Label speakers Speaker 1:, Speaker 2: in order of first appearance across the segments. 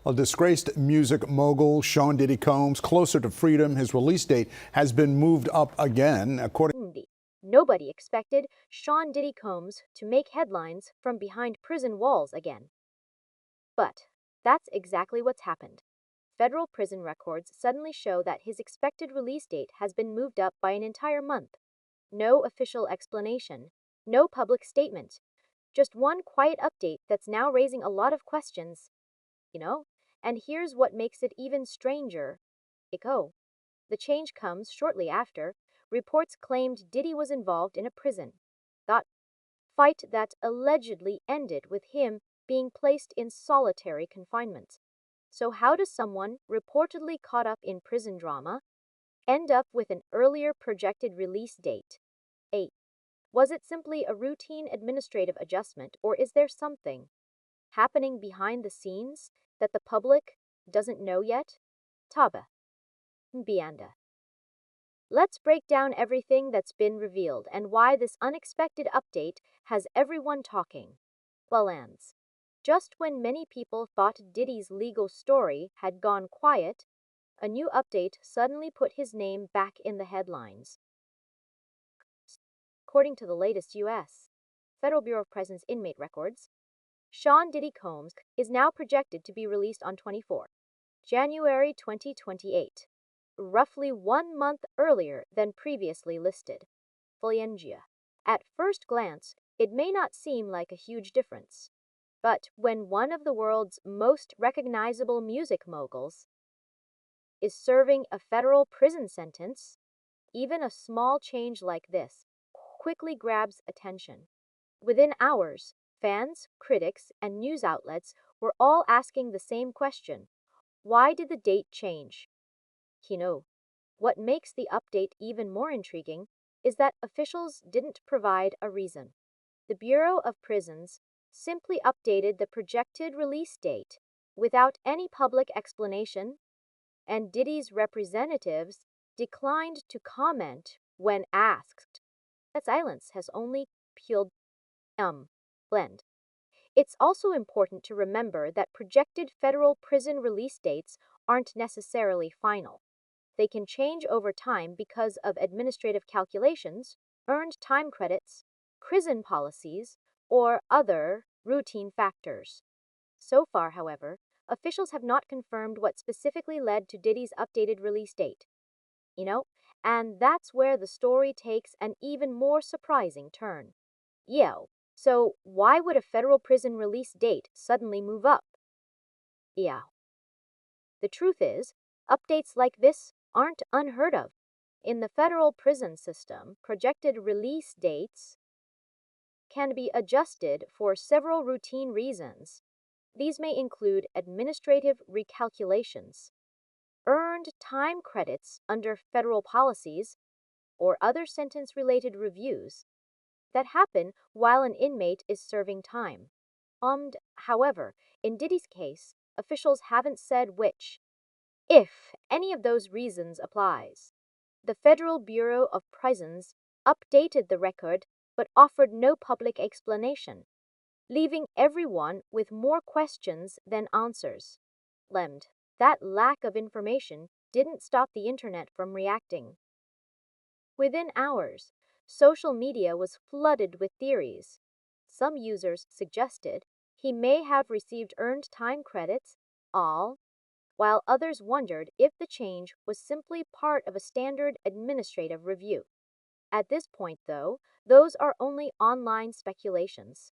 Speaker 1: A disgraced music mogul, Sean Diddy Combs, closer to freedom. His release date has been moved up again, according.
Speaker 2: Nobody expected Sean Diddy Combs to make headlines from behind prison walls again. But that's exactly what's happened. Federal prison records suddenly show that his expected release date has been moved up by an entire month. No official explanation, no public statement, just one quiet update that's now raising a lot of questions. And here's what makes it even stranger. The change comes shortly after reports claimed Diddy was involved in a prison fight that allegedly ended with him being placed in solitary confinement. So how does someone reportedly caught up in prison drama end up with an earlier projected release date? 8. Was it simply a routine administrative adjustment, or is there something happening behind the scenes that the public doesn't know yet? Taba. Bianda. Let's break down everything that's been revealed and why this unexpected update has everyone talking. Balance. Just when many people thought Diddy's legal story had gone quiet, a new update suddenly put his name back in the headlines. According to the latest U.S. Federal Bureau of Prisons inmate records, Sean Diddy Combs is now projected to be released on 24 January 2028, roughly 1 month earlier than previously listed. Foliengia. At first glance, it may not seem like a huge difference, but when one of the world's most recognizable music moguls is serving a federal prison sentence, even a small change like this quickly grabs attention. Within hours, fans, critics, and news outlets were all asking the same question: why did the date change? What makes the update even more intriguing is that officials didn't provide a reason. The Bureau of Prisons simply updated the projected release date without any public explanation, and Diddy's representatives declined to comment when asked. That silence has only fueled blend. It's also important to remember that projected federal prison release dates aren't necessarily final. They can change over time because of administrative calculations, earned time credits, prison policies, or other routine factors. So far, however, officials have not confirmed what specifically led to Diddy's updated release date. And that's where the story takes an even more surprising turn. So why would a federal prison release date suddenly move up? The truth is, updates like this aren't unheard of. In the federal prison system, projected release dates can be adjusted for several routine reasons. These may include administrative recalculations, earned time credits under federal policies, or other sentence-related reviews that happen while an inmate is serving time. However, in Diddy's case, officials haven't said which, if any of those reasons applies. The Federal Bureau of Prisons updated the record but offered no public explanation, leaving everyone with more questions than answers. That lack of information didn't stop the internet from reacting. Within hours, social media was flooded with theories. Some users suggested he may have received earned time credits, while others wondered if the change was simply part of a standard administrative review. At this point, though, those are only online speculations.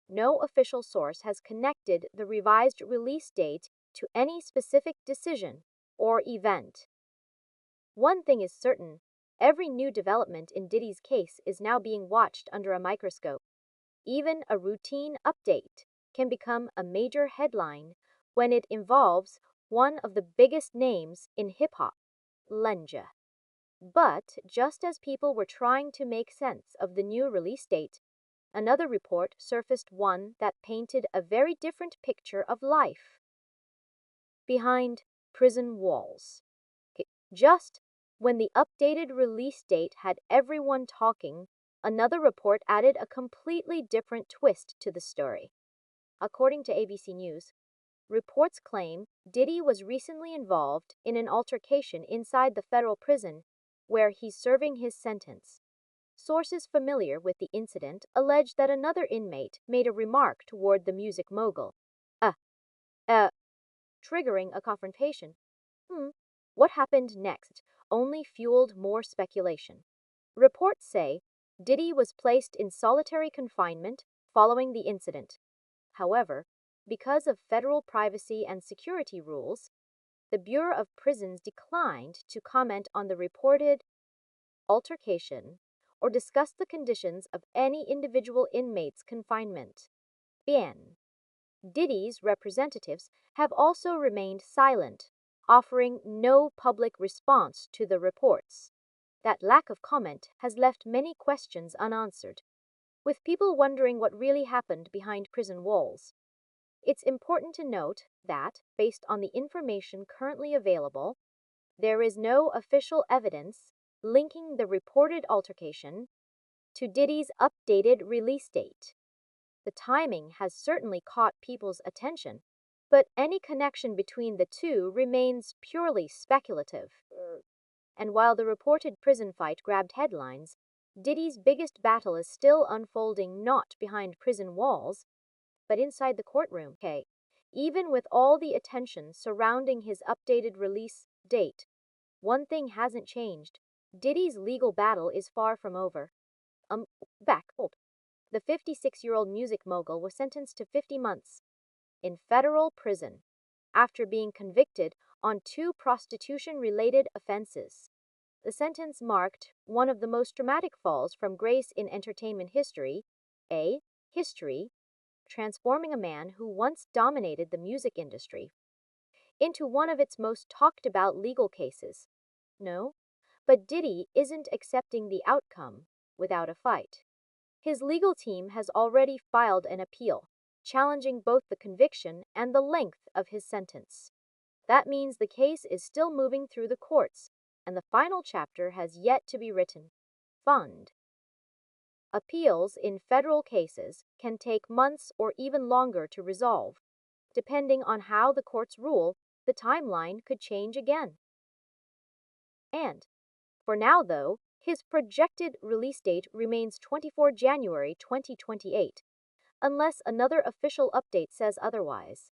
Speaker 2: No official source has connected the revised release date to any specific decision or event. One thing is certain: every new development in Diddy's case is now being watched under a microscope. Even a routine update can become a major headline when it involves one of the biggest names in hip-hop, Lenja. But just as people were trying to make sense of the new release date, another report surfaced, one that painted a very different picture of life behind prison walls. Just when the updated release date had everyone talking, another report added a completely different twist to the story. According to ABC News, Reports claim Diddy was recently involved in an altercation inside the federal prison where he's serving his sentence. Sources familiar with the incident allege that another inmate made a remark toward the music mogul, uh, uh, triggering a confrontation. What happened next only fueled more speculation. Reports say Diddy was placed in solitary confinement following the incident. However, because of federal privacy and security rules, the Bureau of Prisons declined to comment on the reported altercation or discuss the conditions of any individual inmate's confinement. Bien. Diddy's representatives have also remained silent, offering no public response to the reports. That lack of comment has left many questions unanswered, with people wondering what really happened behind prison walls. It's important to note that, based on the information currently available, there is no official evidence linking the reported altercation to Diddy's updated release date. The timing has certainly caught people's attention, but any connection between the two remains purely speculative. And while the reported prison fight grabbed headlines, Diddy's biggest battle is still unfolding not behind prison walls, but inside the courtroom. Even with all the attention surrounding his updated release date, one thing hasn't changed. Diddy's legal battle is far from over. The 56-year-old music mogul was sentenced to 50 months in federal prison after being convicted on 2 prostitution-related offenses. The sentence marked one of the most dramatic falls from grace in entertainment history, transforming a man who once dominated the music industry into one of its most talked about legal cases. No, but Diddy isn't accepting the outcome without a fight. His legal team has already filed an appeal, challenging both the conviction and the length of his sentence. That means the case is still moving through the courts, and the final chapter has yet to be written. Appeals in federal cases can take months or even longer to resolve. Depending on how the courts rule, the timeline could change again. And, for now though, his projected release date remains 24 January 2028, unless another official update says otherwise.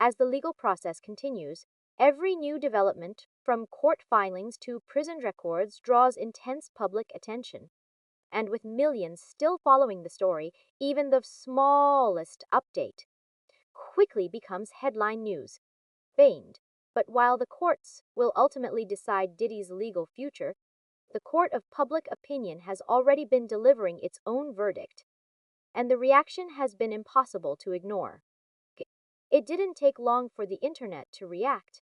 Speaker 2: As the legal process continues, every new development, from court filings to prison records, draws intense public attention. And with millions still following the story, even the smallest update quickly becomes headline news. But while the courts will ultimately decide Diddy's legal future, the court of public opinion has already been delivering its own verdict, and the reaction has been impossible to ignore. It didn't take long for the internet to react.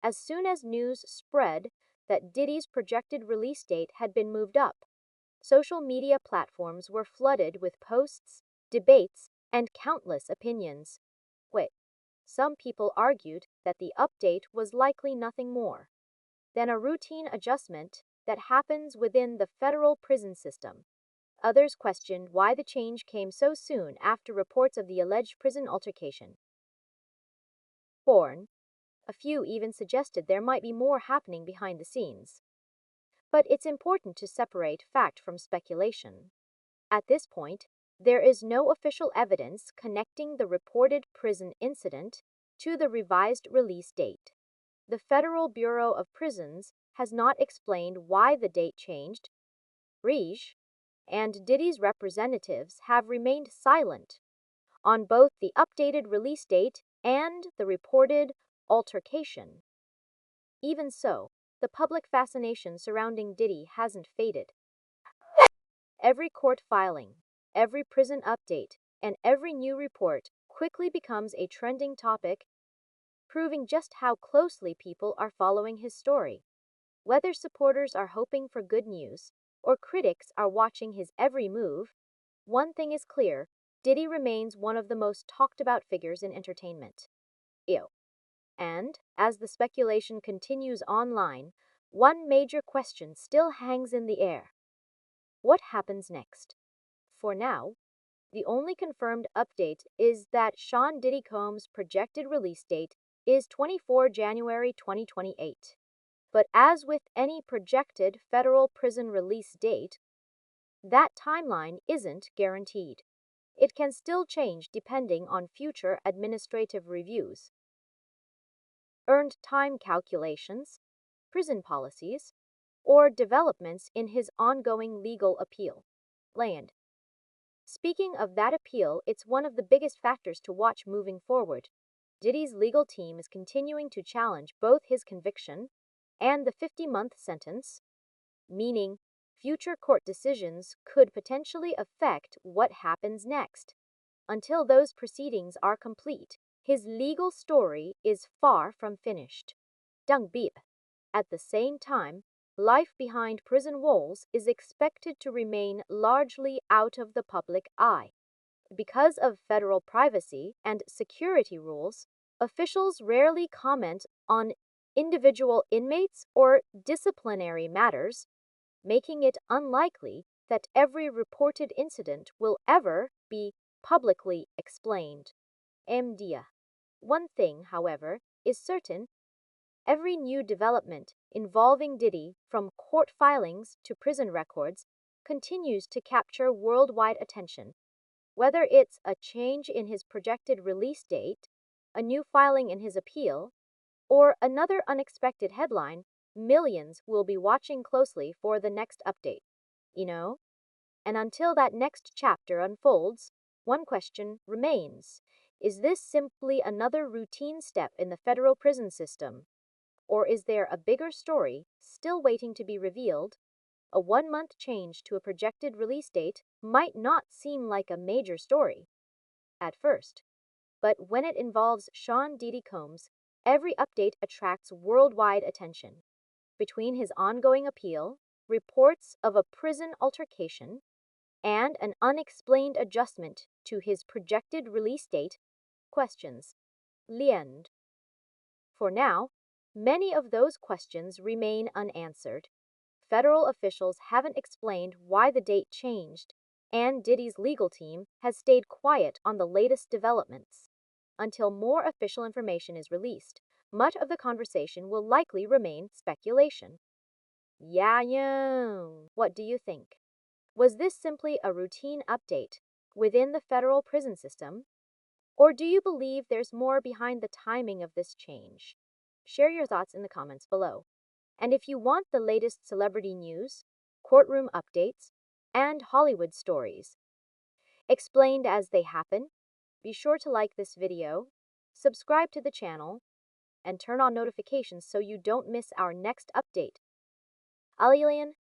Speaker 2: As soon as news spread that Diddy's projected release date had been moved up, social media platforms were flooded with posts, debates, and countless opinions. Some people argued that the update was likely nothing more than a routine adjustment that happens within the federal prison system. Others questioned why the change came so soon after reports of the alleged prison altercation. A few even suggested there might be more happening behind the scenes. But it's important to separate fact from speculation. At this point, there is no official evidence connecting the reported prison incident to the revised release date. The Federal Bureau of Prisons has not explained why the date changed, and Diddy's representatives have remained silent on both the updated release date and the reported altercation. Even so, the public fascination surrounding Diddy hasn't faded. Every court filing, every prison update, and every new report quickly becomes a trending topic, proving just how closely people are following his story. Whether supporters are hoping for good news or critics are watching his every move, one thing is clear: Diddy remains one of the most talked about figures in entertainment. And, as the speculation continues online, one major question still hangs in the air. What happens next? For now, The only confirmed update is that Sean Diddy Combs' projected release date is 24 January 2028. But as with any projected federal prison release date, that timeline isn't guaranteed. It can still change depending on future administrative reviews, earned time calculations, prison policies, or developments in his ongoing legal appeal. Land. Speaking of that appeal, it's one of the biggest factors to watch moving forward. Diddy's legal team is continuing to challenge both his conviction and the 50-month sentence, meaning future court decisions could potentially affect what happens next. Until those proceedings are complete, his legal story is far from finished. Dung Beep. At the same time, life behind prison walls is expected to remain largely out of the public eye. Because of federal privacy and security rules, officials rarely comment on individual inmates or disciplinary matters, making it unlikely that every reported incident will ever be publicly explained. MDA. One thing, however, is certain. Every new development involving Diddy, from court filings to prison records, continues to capture worldwide attention. Whether it's a change in his projected release date, a new filing in his appeal, or another unexpected headline, millions will be watching closely for the next update. And until that next chapter unfolds, one question remains. Is this simply another routine step in the federal prison system? Or is there a bigger story still waiting to be revealed? A 1-month change to a projected release date might not seem like a major story at first, but when it involves Sean Diddy Combs, every update attracts worldwide attention. Between his ongoing appeal, reports of a prison altercation, and an unexplained adjustment to his projected release date, questions. Liend. For now, many of those questions remain unanswered. Federal officials haven't explained why the date changed, and Diddy's legal team has stayed quiet on the latest developments. Until more official information is released, much of the conversation will likely remain speculation. Yeah, what do you think? Was this simply a routine update within the federal prison system? Or do you believe there's more behind the timing of this change? Share your thoughts in the comments below. And if you want the latest celebrity news, courtroom updates, and Hollywood stories explained as they happen, be sure to like this video, subscribe to the channel, and turn on notifications so you don't miss our next update. Alilian,